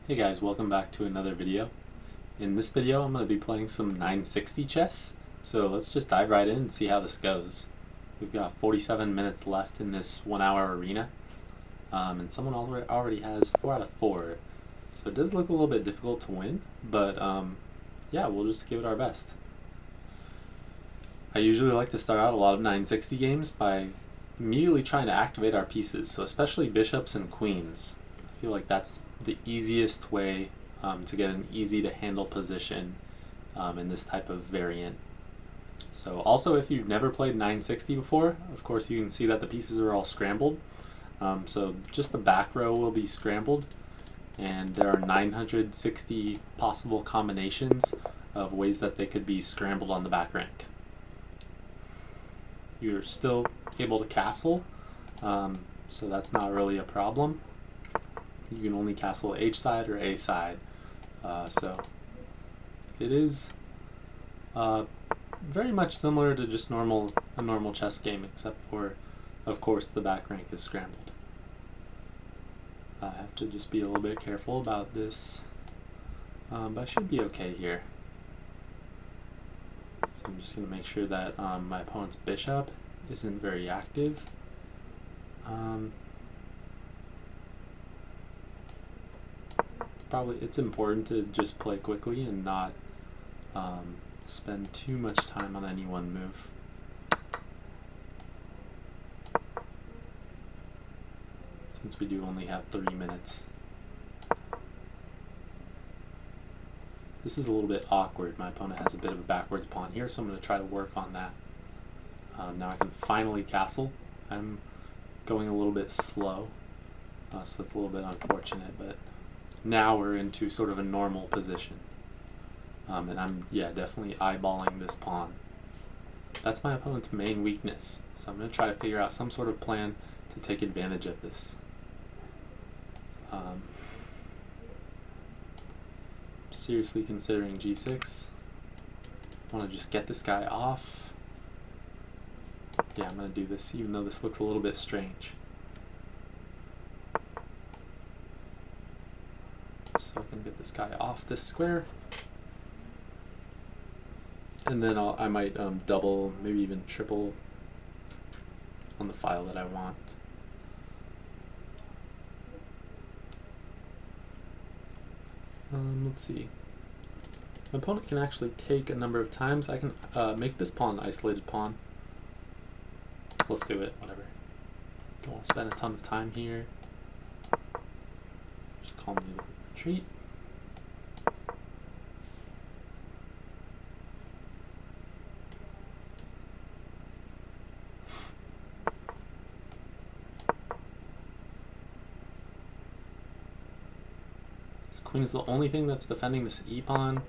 Hey guys, welcome back to another video. In this video I'm going to be playing some 960 chess, so let's just dive right in and see how this goes. We've got 47 minutes left in this 1 hour arena, and someone already has 4 out of 4, so it does look a little bit difficult to win, but yeah, we'll just give it our best. I usually like to start out a lot of 960 games by immediately trying to activate our pieces, so especially bishops and queens. I feel like that's the easiest way to get an easy to handle position in this type of variant. So also, if you've never played 960 before, of course you can see that the pieces are all scrambled. So just the back row will be scrambled, and there are 960 possible combinations of ways that they could be scrambled on the back rank. You're still able to castle, so that's not really a problem. You can only castle H side or A side, so it is very much similar to just a normal chess game, except for, of course, the back rank is scrambled. I have to just be a little bit careful about this, but I should be okay here. So I'm just going to make sure that my opponent's bishop isn't very active. It's important to just play quickly and not spend too much time on any one move. Since we do only have 3 minutes. This is a little bit awkward. My opponent has a bit of a backwards pawn here, so I'm going to try to work on that. Now I can finally castle. I'm going a little bit slow, so that's a little bit unfortunate, but now we're into sort of a normal position. And I'm, definitely eyeballing this pawn. That's my opponent's main weakness, so I'm going to try to figure out some sort of plan to take advantage of this. Seriously considering g6. I want to just get this guy off. Yeah, I'm going to do this, even though this looks a little bit strange. So I can get this guy off this square. And then I might double, maybe even triple on the file that I want. Let's see. My opponent can actually take a number of times. I can make this pawn an isolated pawn. Let's do it, whatever. Don't want to spend a ton of time here. Just calmly retreat. This queen is the only thing that's defending this e-pawn.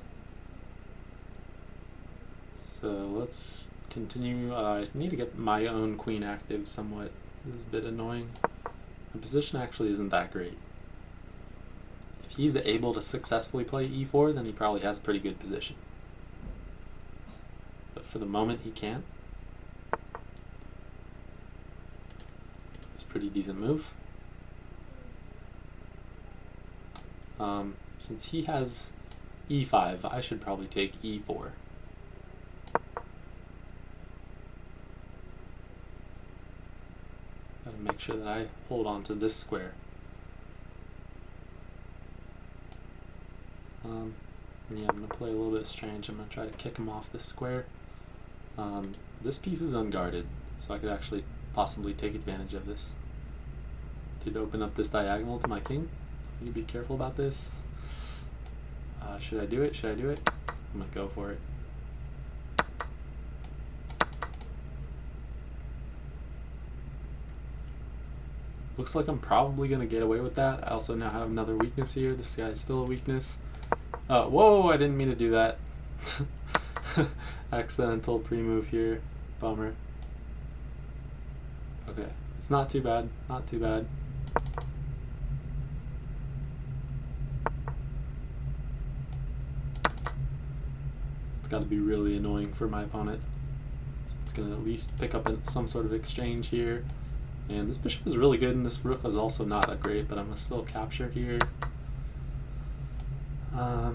So let's continue. I need to get my own queen active somewhat. This is a bit annoying. My position actually isn't that great. If he's able to successfully play e4, then he probably has a pretty good position. But for the moment, he can't. It's a pretty decent move. Since he has e5, I should probably take e4. Gotta make sure that I hold on to this square. Yeah, I'm going to play a little bit strange. I'm going to try to kick him off this square. This piece is unguarded, so I could actually possibly take advantage of this. Did open up this diagonal to my king. I need to be careful about this. Should I do it? Should I do it? I'm going to go for it. Looks like I'm probably going to get away with that. I also now have another weakness here. This guy is still a weakness. Whoa, I didn't mean to do that. Accidental pre-move here. Bummer. Okay, it's not too bad. Not too bad. It's got to be really annoying for my opponent. So it's going to at least pick up some sort of exchange here. And this bishop is really good, and this rook is also not that great, but I'm going to still capture here. Yeah,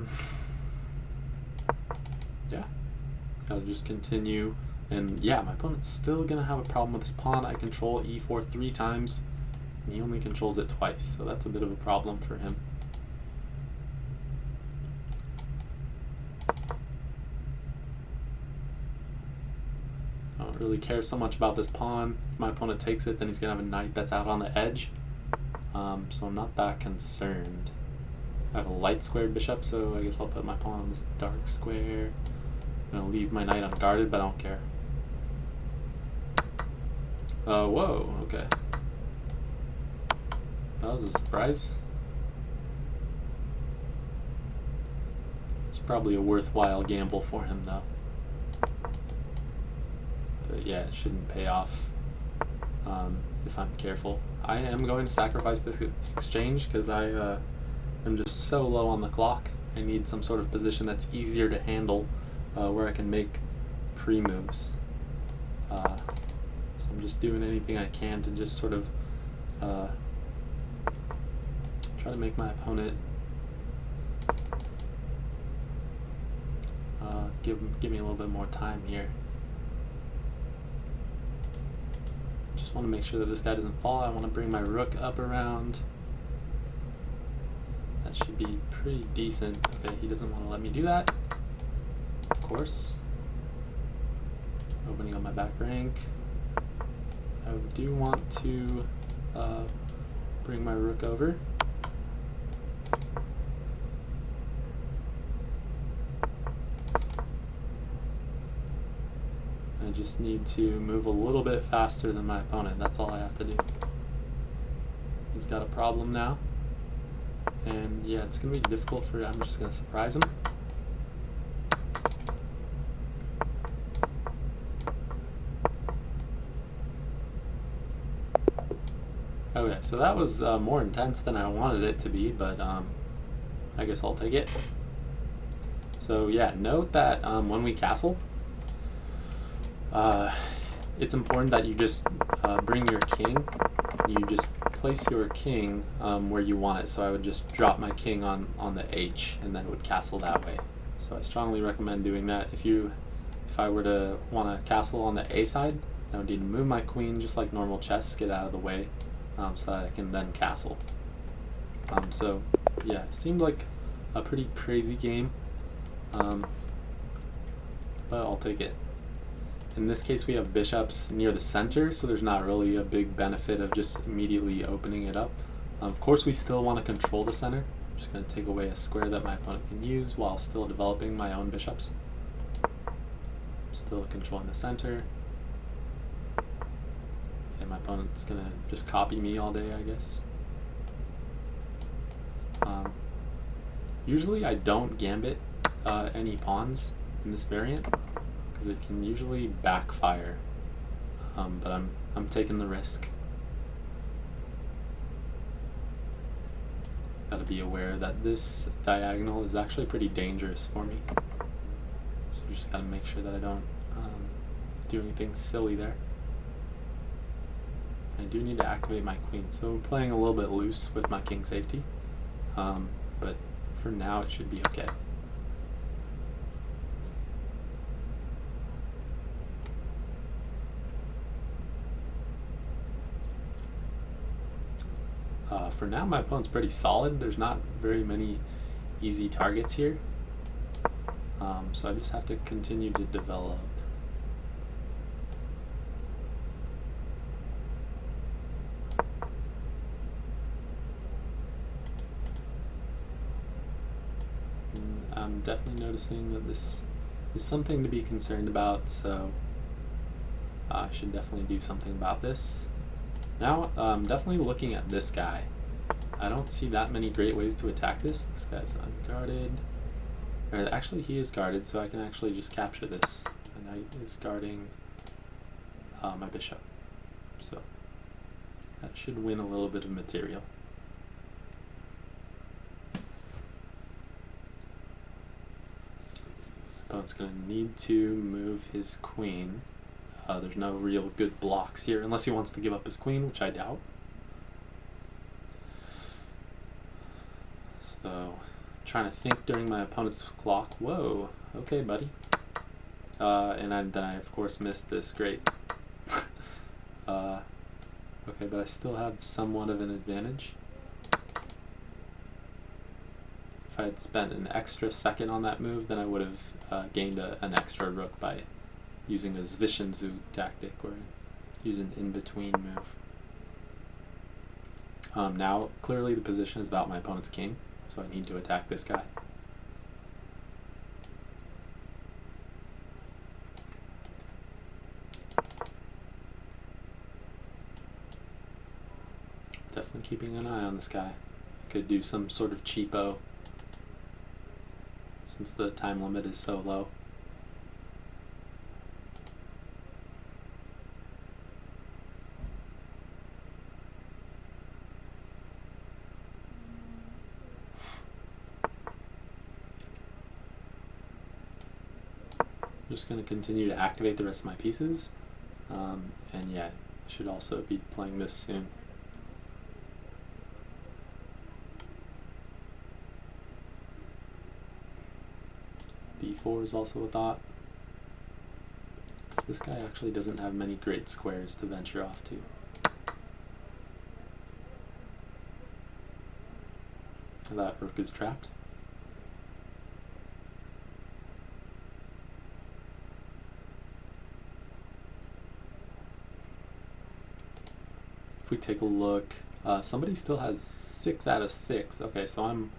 gotta just continue. And yeah, my opponent's still gonna have a problem with this pawn. I control e4 3 times, and he only controls it twice, so that's a bit of a problem for him. I don't really care so much about this pawn. If my opponent takes it, then he's gonna have a knight that's out on the edge. So I'm not that concerned. I have a light squared bishop, so I guess I'll put my pawn on this dark square. I'm gonna leave my knight unguarded, but I don't care. Whoa, okay. That was a surprise. It's probably a worthwhile gamble for him, though. But yeah, it shouldn't pay off if I'm careful. I am going to sacrifice this exchange because I am just so low on the clock. I need some sort of position that's easier to handle where I can make pre-moves. So I'm just doing anything I can to just sort of try to make my opponent give me a little bit more time here. Just want to make sure that this guy doesn't fall. I want to bring my rook up around. That should be pretty decent. Okay, he doesn't want to let me do that. Of course. Opening up my back rank. I do want to bring my rook over. I just need to move a little bit faster than my opponent. That's all I have to do. He's got a problem now. And yeah, it's going to be difficult for... I'm just going to surprise him. Okay, so that was more intense than I wanted it to be, but I guess I'll take it. So yeah, note that when we castle, it's important that you just bring your king. You just place your king where you want it. So I would just drop my king on the H and then would castle that way. So I strongly recommend doing that. If I were to want to castle on the A side, I would need to move my queen just like normal chess, get out of the way, so that I can then castle. So yeah, it seemed like a pretty crazy game, but I'll take it. In this case, we have bishops near the center, so there's not really a big benefit of just immediately opening it up. Of course, we still want to control the center. I'm just going to take away a square that my opponent can use while still developing my own bishops. Still controlling the center. Okay, my opponent's going to just copy me all day, I guess. Usually I don't gambit any pawns in this variant, because it can usually backfire, but I'm taking the risk. Gotta be aware that this diagonal is actually pretty dangerous for me, so just gotta make sure that I don't do anything silly there. I do need to activate my queen, so I'm playing a little bit loose with my king safety, but for now it should be okay. For now, my opponent's pretty solid. There's not very many easy targets here, so I just have to continue to develop. I'm definitely noticing that this is something to be concerned about, so I should definitely do something about this. Now, I'm definitely looking at this guy. I don't see that many great ways to attack this. This guy's unguarded. Or actually, he is guarded, so I can actually just capture this. The knight is guarding my bishop. So that should win a little bit of material. Opponent's going to need to move his queen. There's no real good blocks here, unless he wants to give up his queen, which I doubt. So trying to think during my opponent's clock. Whoa, okay, buddy. Then I of course missed this. Great. Okay, but I still have somewhat of an advantage. If I had spent an extra second on that move, then I would have gained an extra rook by using a Zwischenzug tactic, or use an in-between move. Now, clearly the position is about my opponent's king, so I need to attack this guy. Definitely keeping an eye on this guy. I could do some sort of cheapo, since the time limit is so low. I'm just going to continue to activate the rest of my pieces, and yeah, I should also be playing this soon. D4 is also a thought. This guy actually doesn't have many great squares to venture off to. That rook is trapped. If we take a look, somebody still has 6 out of 6. Okay, so I'm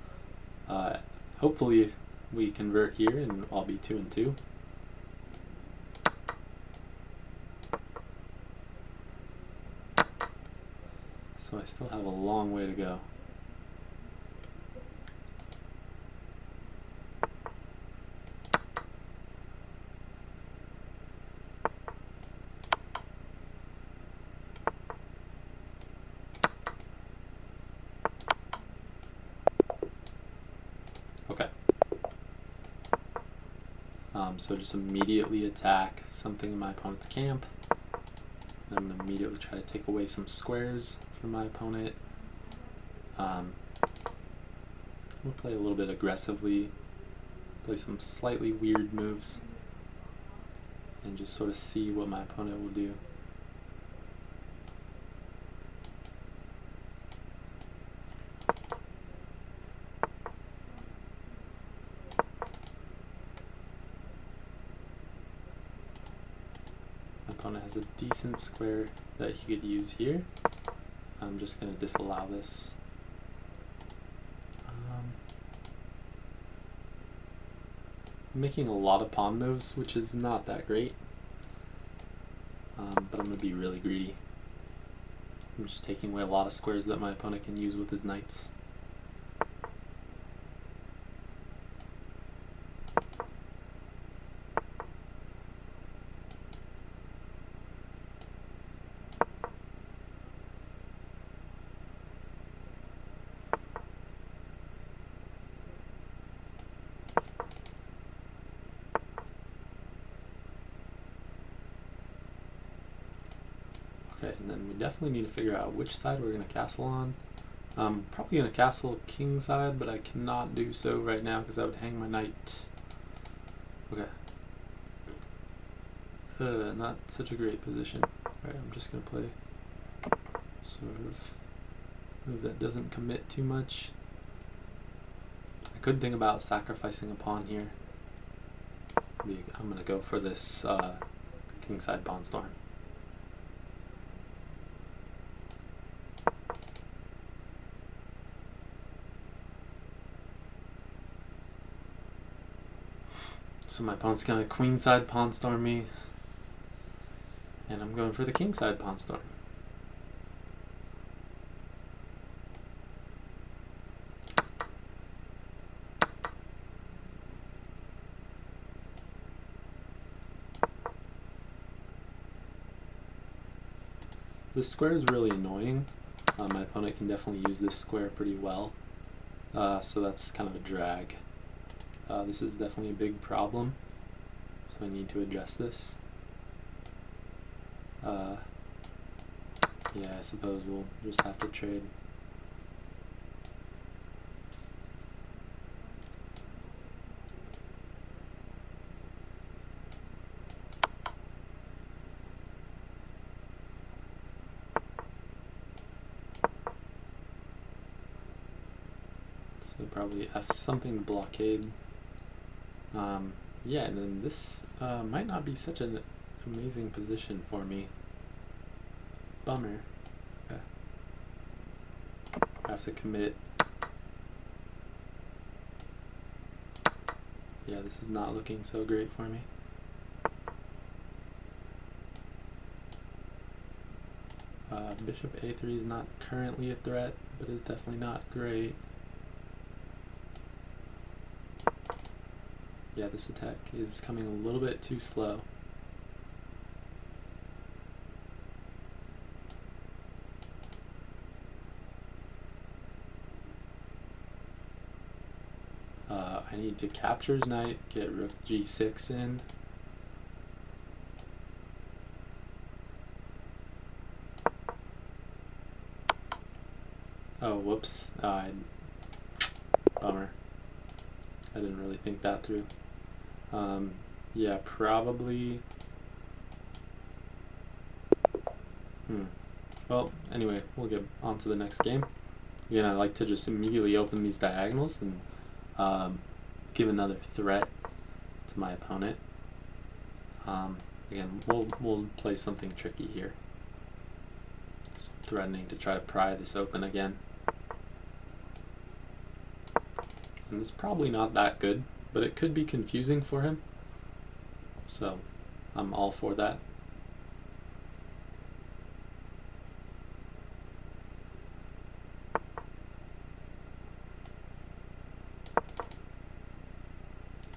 hopefully we convert here and I'll be 2 and 2. So I still have a long way to go. Okay. So just immediately attack something in my opponent's camp. I'm going to immediately try to take away some squares from my opponent. We'll play a little bit aggressively, play some slightly weird moves, and just sort of see what my opponent will do. My opponent has a decent square that he could use here. I'm just going to disallow this. I'm making a lot of pawn moves, which is not that great, but I'm going to be really greedy. I'm just taking away a lot of squares that my opponent can use with his knights. Okay, and then we definitely need to figure out which side we're going to castle on. I'm probably going to castle king side, but I cannot do so right now because I would hang my knight. Okay. Not such a great position. Alright, I'm just going to play sort of move that doesn't commit too much. I could think about sacrificing a pawn here. I'm going to go for this kingside pawn storm. So my opponent's going to queenside pawn storm me, and I'm going for the kingside pawn storm. This square is really annoying. My opponent can definitely use this square pretty well, so that's kind of a drag. This is definitely a big problem, so I need to address this. Yeah, I suppose we'll just have to trade. So probably F something to blockade. Yeah, and then this might not be such an amazing position for me. Bummer. Okay. I have to commit. Yeah, this is not looking so great for me. Bishop a3 is not currently a threat, but is definitely not great. Yeah, this attack is coming a little bit too slow. I need to capture his knight, get rook g6 in. Oh, whoops. Bummer. I didn't really think that through. Yeah, probably. Well, anyway, we'll get on to the next game. Again, I like to just immediately open these diagonals and give another threat to my opponent. Again, we'll play something tricky here. So threatening to try to pry this open again. And it's probably not that good, but it could be confusing for him. So I'm all for that.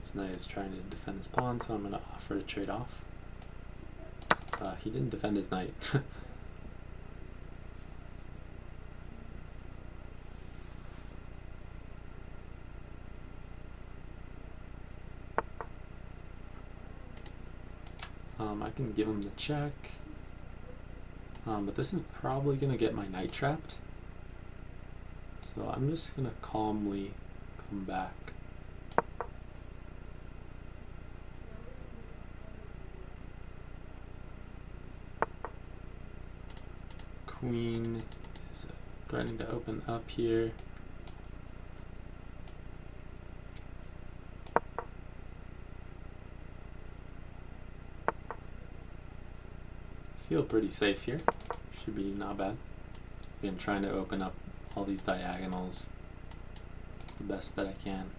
This knight is trying to defend his pawn, so I'm going to offer to trade off. He didn't defend his knight. I can give him the check, but this is probably going to get my knight trapped. So I'm just going to calmly come back. Queen is threatening to open up here. Feel pretty safe here. Should be not bad. Again, trying to open up all these diagonals the best that I can.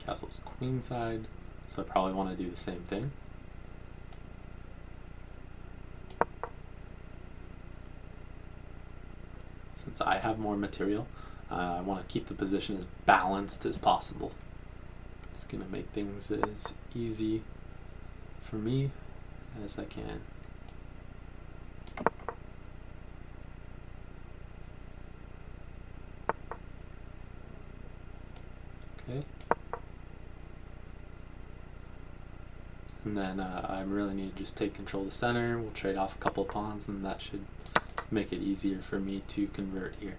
Castle's queenside, so I probably want to do the same thing. Since I have more material, I want to keep the position as balanced as possible. It's going to make things as easy for me as I can. Okay. And then I really need to just take control of the center. We'll trade off a couple of pawns, and that should make it easier for me to convert here.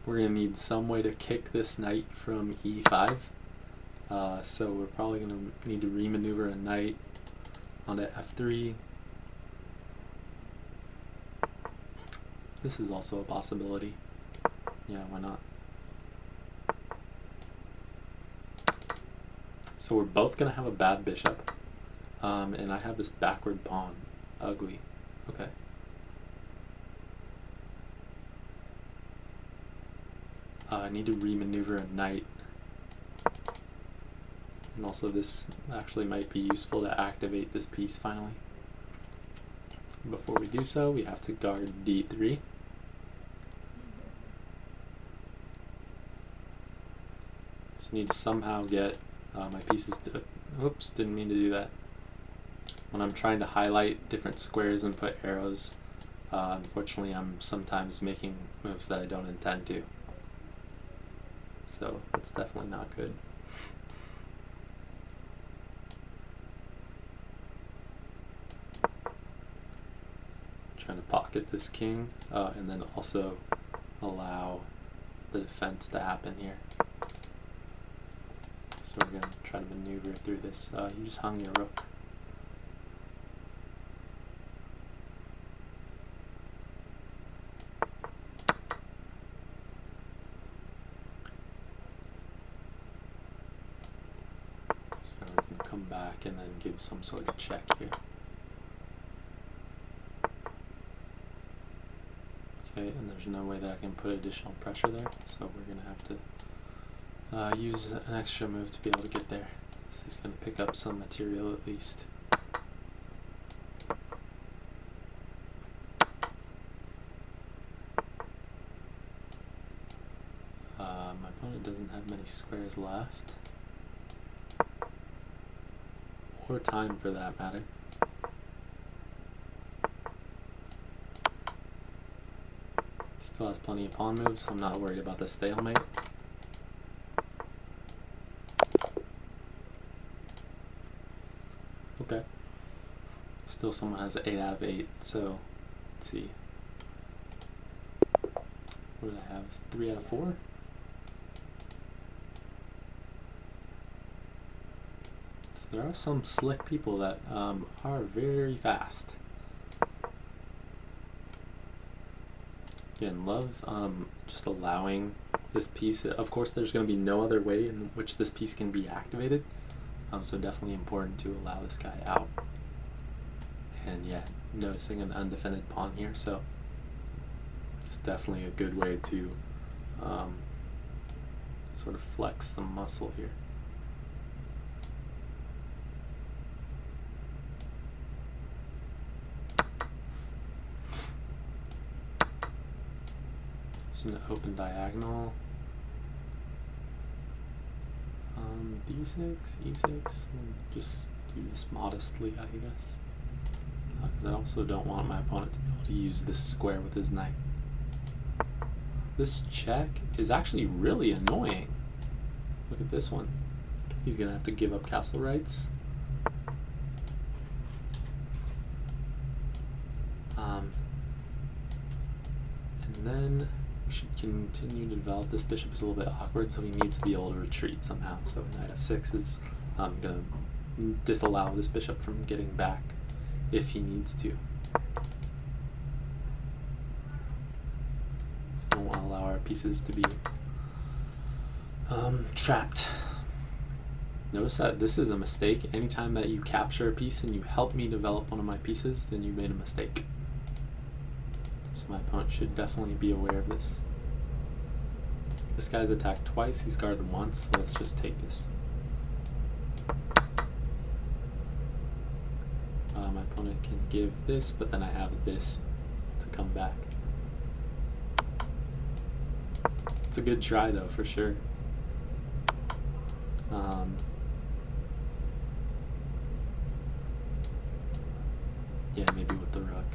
We're going to need some way to kick this knight from e5. So we're probably going to need to remaneuver a knight onto f3. This is also a possibility. Yeah, why not? So we're both going to have a bad bishop. And I have this backward pawn. Ugly. Okay. I need to remaneuver a knight. And also this actually might be useful to activate this piece finally. Before we do so, we have to guard d3. So I need to somehow get my pieces to... Oops, didn't mean to do that. When I'm trying to highlight different squares and put arrows, unfortunately I'm sometimes making moves that I don't intend to. so that's definitely not good. Trying to pocket this king, and then also allow the defense to happen here. So we're going to try to maneuver through this. You just hung your rook. So we're going to come back and then give some sort of check here. Okay, and there's no way that I can put additional pressure there, so we're going to have to use an extra move to be able to get there. This is going to pick up some material at least. My opponent doesn't have many squares left, or time for that matter. Still has plenty of pawn moves, so I'm not worried about the stalemate. Okay. Still someone has an 8 out of 8, so let's see. What did I have? 3 out of 4? So there are some slick people that are very fast. Again, love just allowing this piece. Of course, there's going to be no other way in which this piece can be activated. So definitely important to allow this guy out. And yeah, noticing an undefended pawn here, so it's definitely a good way to sort of flex some muscle here. Just an open diagonal. D6, E6, we'll just do this modestly, I guess. Because I also don't want my opponent to be able to use this square with his knight. This check is actually really annoying. Look at this one. He's going to have to give up castle rights. And then we should continue to develop. This bishop is a little bit awkward, so he needs to be able to retreat somehow. So knight f6 is going to disallow this bishop from getting back if he needs to. So we don't want to allow our pieces to be trapped. Notice that this is a mistake. Anytime that you capture a piece and you help me develop one of my pieces, then you made a mistake. So my opponent should definitely be aware of this. This guy's attacked twice, he's guarded once, so let's just take this. My opponent can give this, but then I have this to come back. It's a good try though, for sure. Yeah, maybe with the rook.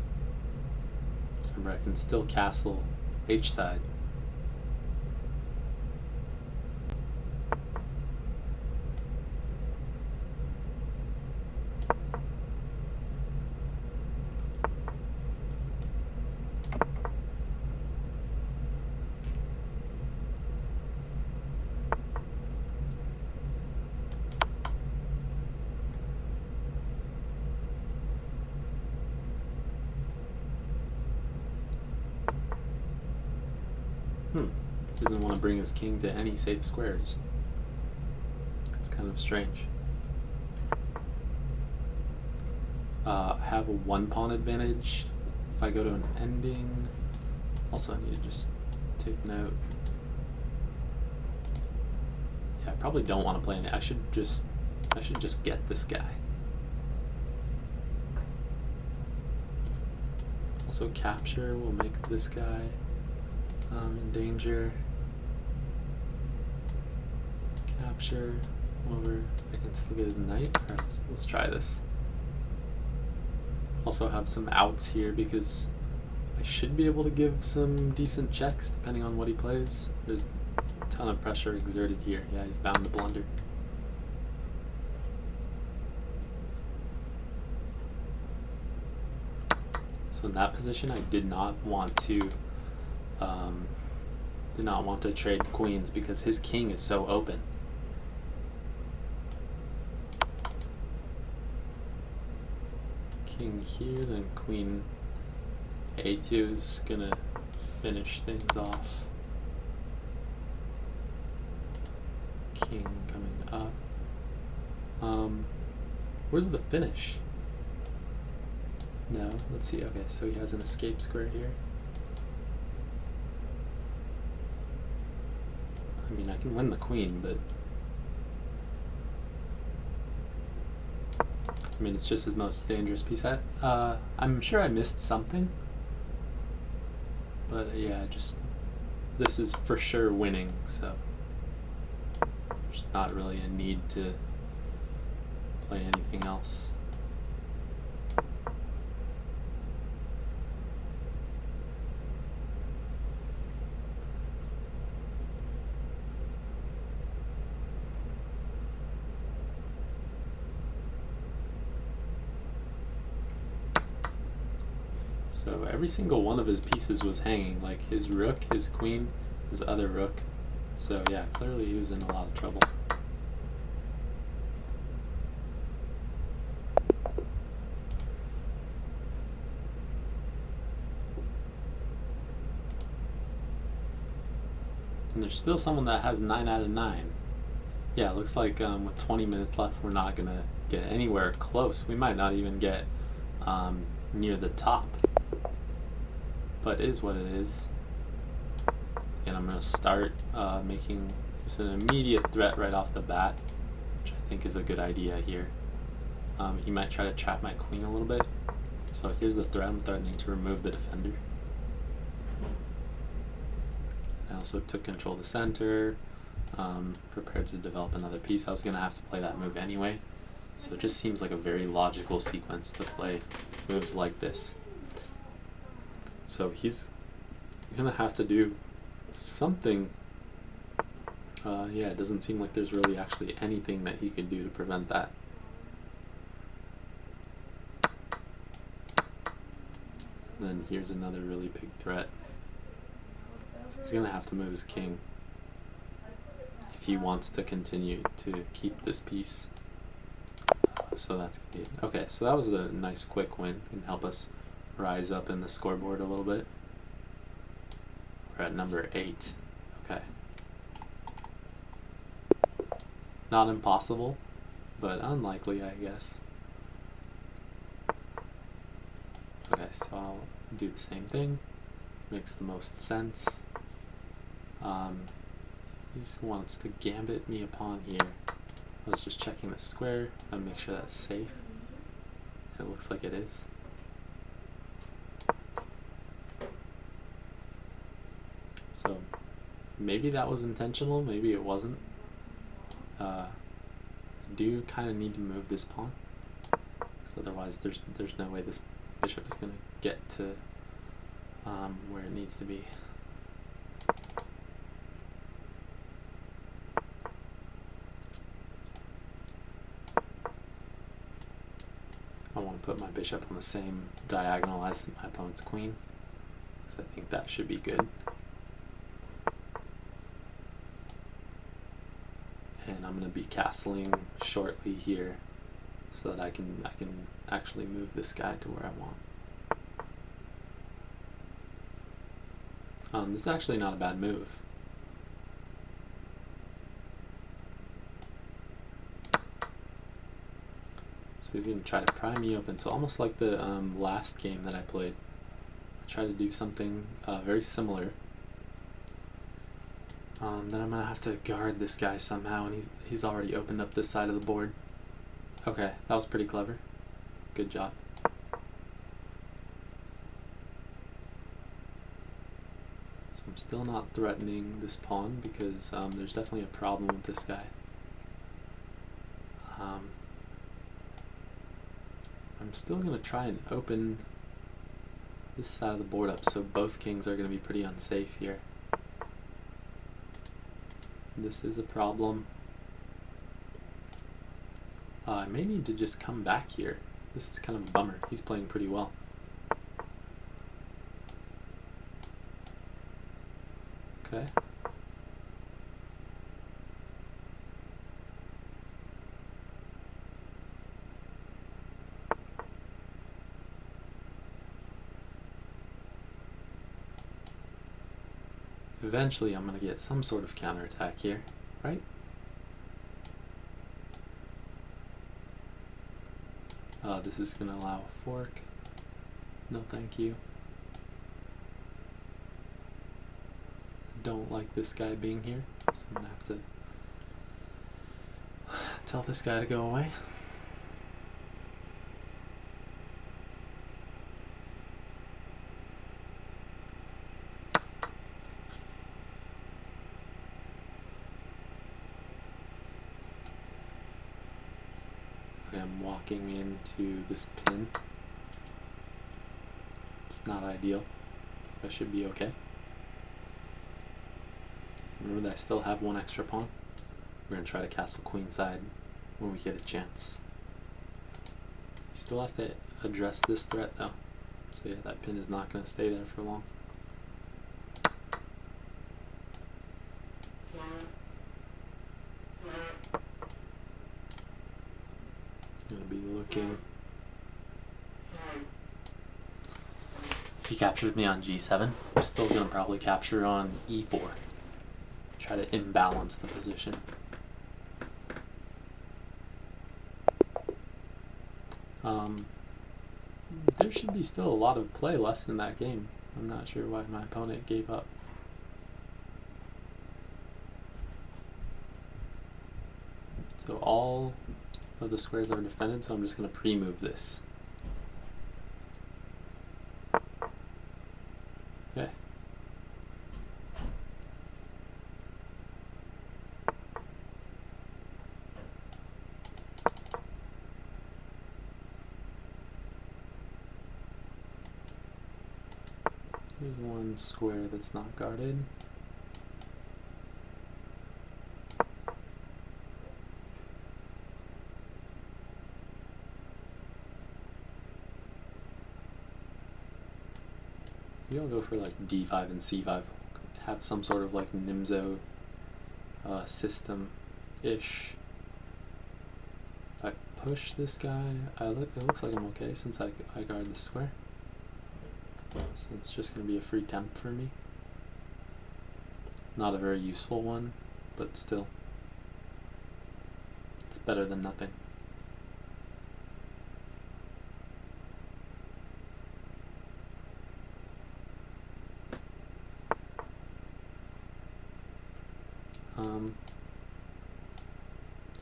Remember, I can still castle H side. Doesn't want to bring his king to any safe squares. It's kind of strange. I have a one pawn advantage if I go to an ending. Also, I need to just take note. Yeah, I probably don't want to play it. I should just get this guy. Also, capture will make this guy in danger. Capture over. I can still get his knight. Alright, let's try this. Also have some outs here because I should be able to give some decent checks depending on what he plays. There's ton of pressure exerted here. Yeah, he's bound to blunder. So in that position, I did not want to trade queens because his king is so open. King here, then queen a2 is gonna finish things off. King coming up. Where's the finish? No, let's see. Okay, so he has an escape square here. I mean, I can win the queen, but I mean, it's just his most dangerous piece. I'm sure I missed something, but yeah, just this is for sure winning, so there's not really a need to play anything else. So every single one of his pieces was hanging, like his rook, his queen, his other rook. So yeah, clearly he was in a lot of trouble. And there's still someone that has 9 out of 9. Yeah, it looks like with 20 minutes left, we're not going to get anywhere close. We might not even get near the top. But it is what it is. And I'm going to start making just an immediate threat right off the bat, which I think is a good idea here. He might try to trap my queen a little bit. So here's the threat. I'm threatening to remove the defender. I also took control of the center, prepared to develop another piece. I was going to have to play that move anyway. So it just seems like a very logical sequence to play moves like this. So he's going to have to do something. Yeah, it doesn't seem like there's really actually anything that he could do to prevent that. Then here's another really big threat. He's going to have to move his king if he wants to continue to keep this piece. So that's good. Okay, so that was a nice quick win. Can help us rise up in the scoreboard a little bit. We're at number 8. Okay. Not impossible, but unlikely, I guess. Okay, so I'll do the same thing. Makes the most sense. He wants to gambit me a pawn here. I was just checking the square. I'll make sure that's safe. It looks like it is. So maybe that was intentional, maybe it wasn't. I do kind of need to move this pawn, because otherwise there's no way this bishop is going to get to where it needs to be. I want to put my bishop on the same diagonal as my opponent's queen, so I think that should be good. And I'm going to be castling shortly here so that I can actually move this guy to where I want. This is actually not a bad move. So he's going to try to pry me open. So almost like the last game that I played. I tried to do something very similar. Then I'm going to have to guard this guy somehow, and he's already opened up this side of the board. Okay, that was pretty clever. Good job. So I'm still not threatening this pawn because there's definitely a problem with this guy. I'm still going to try and open this side of the board up, so both kings are going to be pretty unsafe here. This is a problem. I may need to just come back here. This is kind of a bummer. He's playing pretty well. Okay. Eventually I'm going to get some sort of counterattack here, right? This is going to allow a fork. No thank you. Don't like this guy being here, so I'm going to have to tell this guy to go away. I'm walking into this pin. It's not ideal. I should be okay. Remember that I still have one extra pawn. We're going to try to castle queenside when we get a chance. He still has to address this threat though. So yeah, that pin is not going to stay there for long. Going to be looking. If he captures me on g7, I'm still going to probably capture on e4. Try to imbalance the position. There should be still a lot of play left in that game. I'm not sure why my opponent gave up. So all of the squares are defended, so I'm just going to pre-move this. Okay. Here's one square that's not guarded. Maybe I'll go for like d5 and c5. Have some sort of like Nimzo system-ish. If I push this guy, it looks like I'm okay since I guard the square. So it's just going to be a free temp for me. Not a very useful one, but still. It's better than nothing.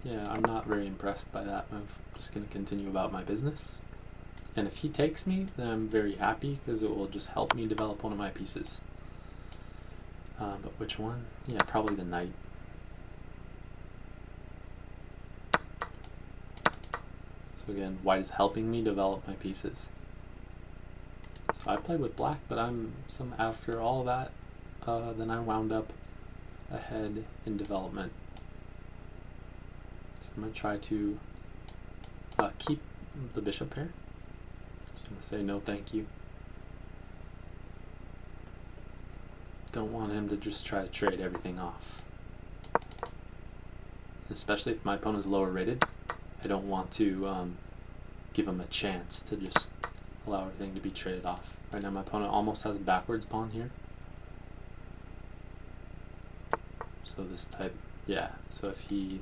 Yeah, I'm not very impressed by that move. I'm just going to continue about my business. And if he takes me, then I'm very happy because it will just help me develop one of my pieces. But which one? Yeah, probably the knight. So again, white is helping me develop my pieces. So I played with black, but after all that, then I wound up ahead in development. So I'm going to try to keep the bishop here. Just going to say no thank you. Don't want him to just try to trade everything off. Especially if my opponent is lower rated, I don't want to give him a chance to just allow everything to be traded off. Right now my opponent almost has a backwards pawn here. So this type, yeah, so if he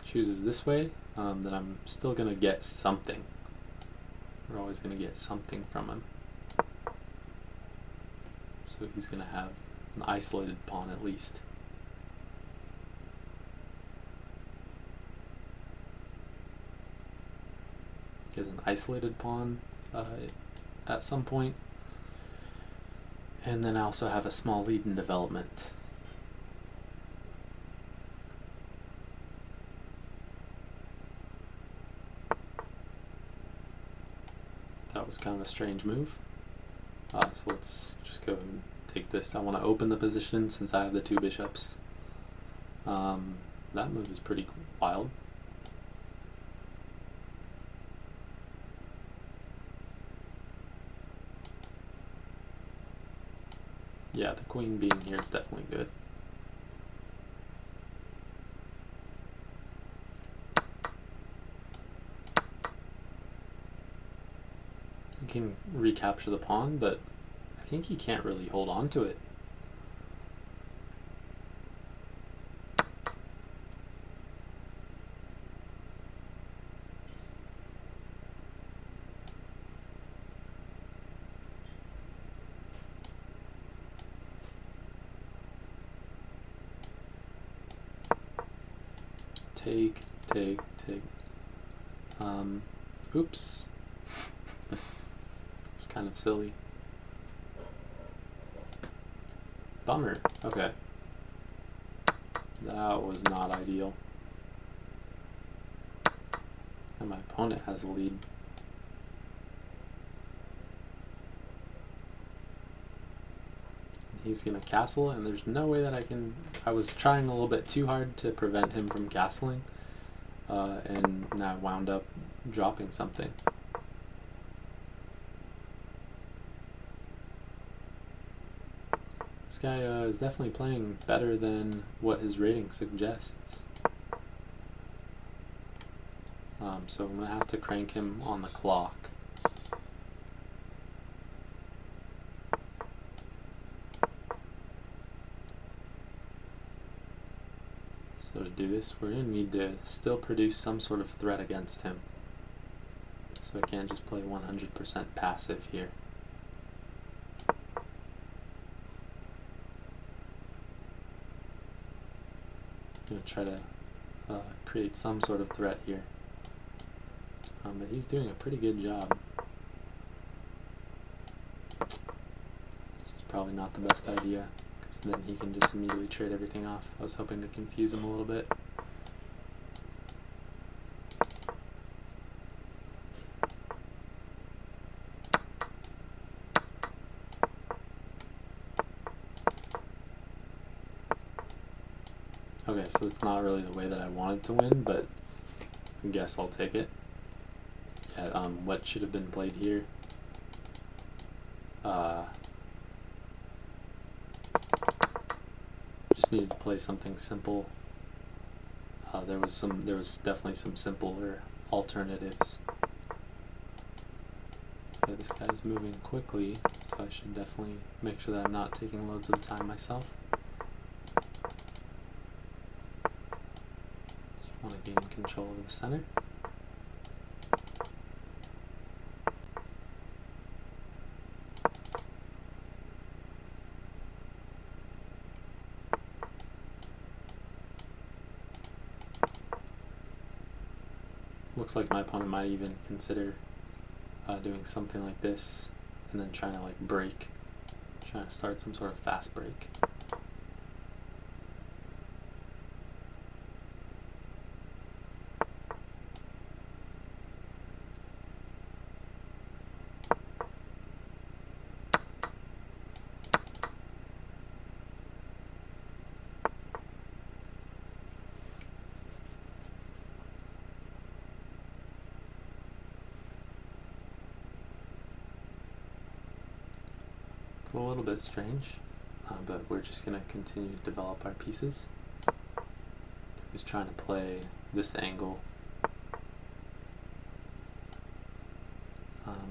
chooses this way, then I'm still going to get something. We're always going to get something from him. So he's going to have an isolated pawn at least. He has an isolated pawn at some point. And then I also have a small lead in development. That was kind of a strange move. So let's just go and take this. I want to open the position since I have the two bishops. I That move is pretty wild. Yeah, the queen being here is definitely good. He can recapture the pawn, but I think he can't really hold on to it. Take. Oops. It's kind of silly. Bummer. Okay. That was not ideal. And my opponent has the lead. He's gonna castle, and there's no way that I can... I was trying a little bit too hard to prevent him from castling, and I wound up dropping something. This guy is definitely playing better than what his rating suggests. So I'm gonna have to crank him on the clock. So to do this, we're going to need to still produce some sort of threat against him. So I can't just play 100% passive here. I'm going to try to create some sort of threat here. But he's doing a pretty good job. This is probably not the best idea, because then he can just immediately trade everything off. I was hoping to confuse him a little bit. Okay, so it's not really the way that I wanted to win, but I guess I'll take it. Yeah, what should have been played here? Just needed to play something simple. There was definitely some simpler alternatives. Okay, this guy's moving quickly, so I should definitely make sure that I'm not taking loads of time myself. Just want to gain control of the center. Looks like my opponent might even consider doing something like this and then trying to like break, trying to start some sort of fast break. It's a little bit strange, but we're just going to continue to develop our pieces. He's trying to play this angle,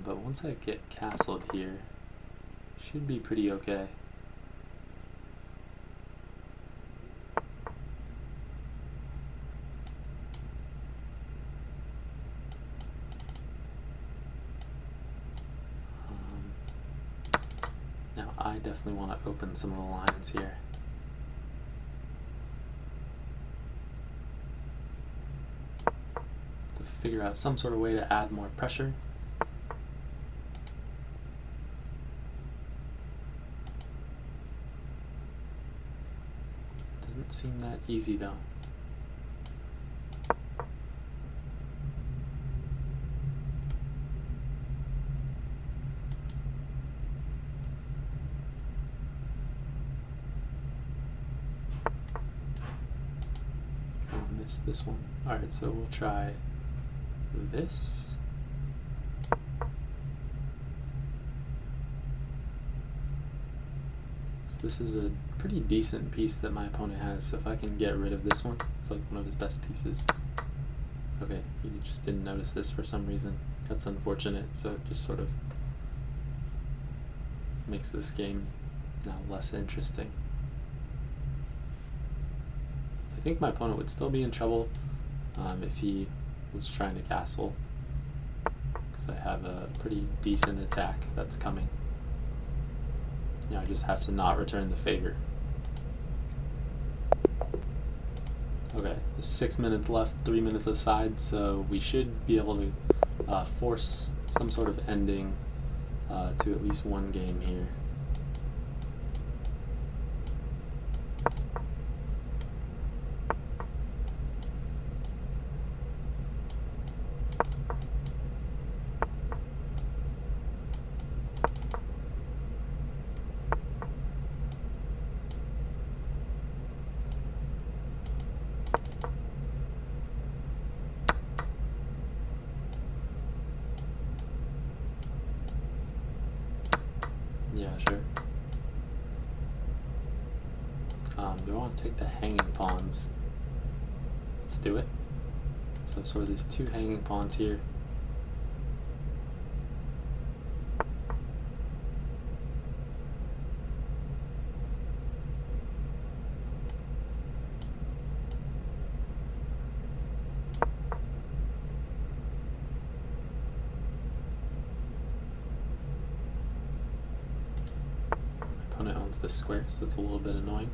but once I get castled here, should be pretty okay. Now I definitely want to open some of the lines here. To figure out some sort of way to add more pressure. Doesn't seem that easy though. missed this one. Alright, so we'll try this. So this is a pretty decent piece that my opponent has, so if I can get rid of this one, it's like one of his best pieces. Okay, he just didn't notice this for some reason. That's unfortunate, so it just sort of makes this game now less interesting. I think my opponent would still be in trouble if he was trying to castle, because I have a pretty decent attack that's coming. I just have to not return the favor. Okay, there's 6 minutes left, 3 minutes aside, so we should be able to force some sort of ending to at least one game here. Yeah, sure. Do I want to take the hanging pawns? Let's do it. So sort of these two hanging pawns here. My opponent owns this square, so it's a little bit annoying.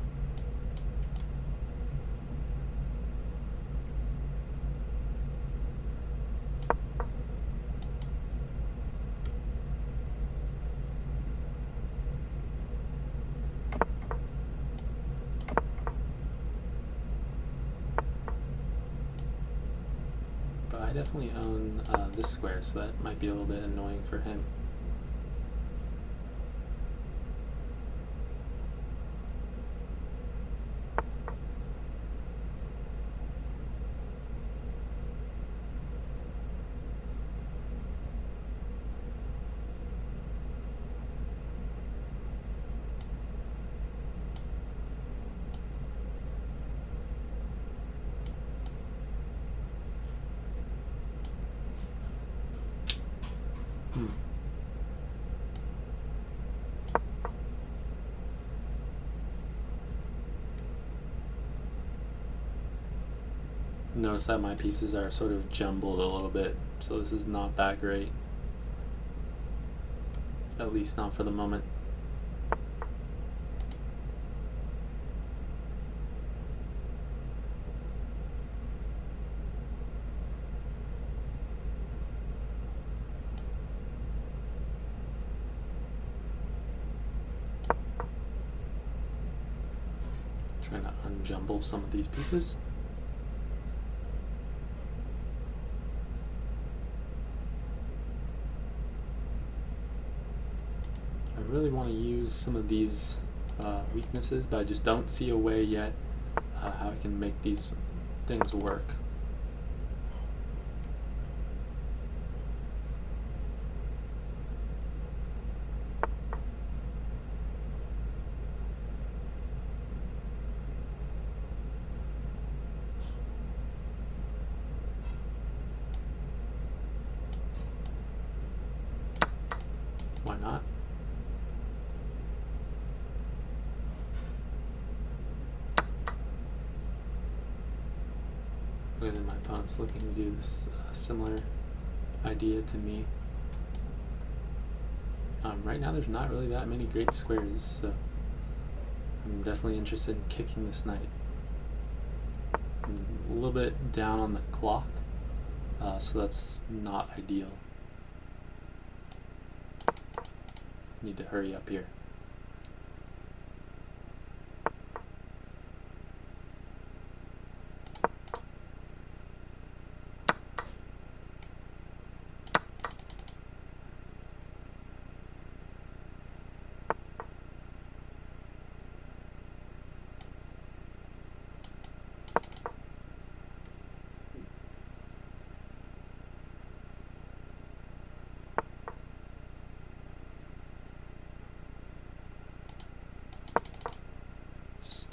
But I definitely own this square, so that might be a little bit annoying for him. Notice that my pieces are sort of jumbled a little bit, so this is not that great. At least not for the moment. Trying to unjumble some of these pieces. I really want to use some of these weaknesses, but I just don't see a way yet how I can make these things work. Why not? Okay, then my opponent's looking to do this similar idea to me. Right now there's not really that many great squares, so I'm definitely interested in kicking this knight. I'm a little bit down on the clock, so that's not ideal. Need to hurry up here.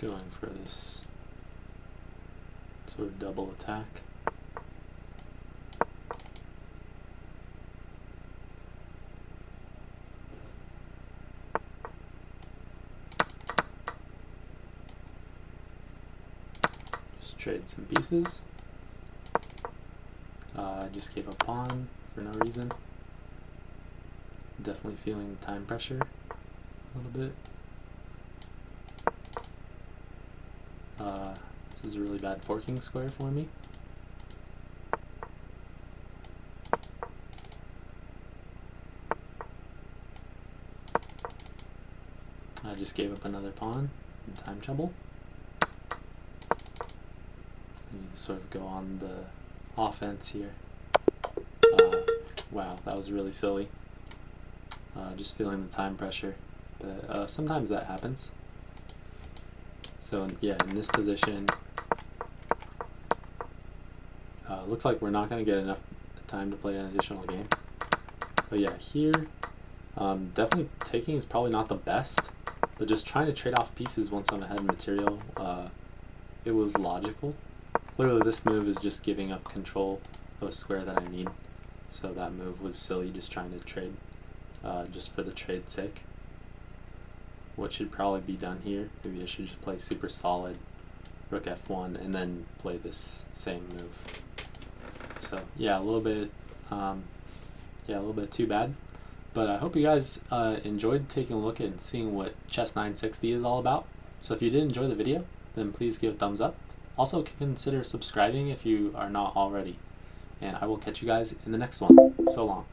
going for this sort of double attack. Just trade some pieces. I just gave a pawn for no reason. Definitely feeling the time pressure a little bit. This is a really bad forking square for me. I just gave up another pawn in time trouble. I need to sort of go on the offense here. Wow, that was really silly. Just feeling the time pressure, but sometimes that happens. So yeah, in this position, looks like we're not going to get enough time to play an additional game. But yeah, here, definitely taking is probably not the best, but just trying to trade off pieces once I'm ahead in material, it was logical. Clearly this move is just giving up control of a square that I need, so that move was silly, just trying to trade just for the trade's sake. What should probably be done here, maybe I should just play super solid, rook f1, and then play this same move. So yeah, a little bit too bad. But I hope you guys enjoyed taking a look at and seeing what Chess 960 is all about. So if you did enjoy the video, then please give a thumbs up. Also consider subscribing if you are not already. And I will catch you guys in the next one. So long.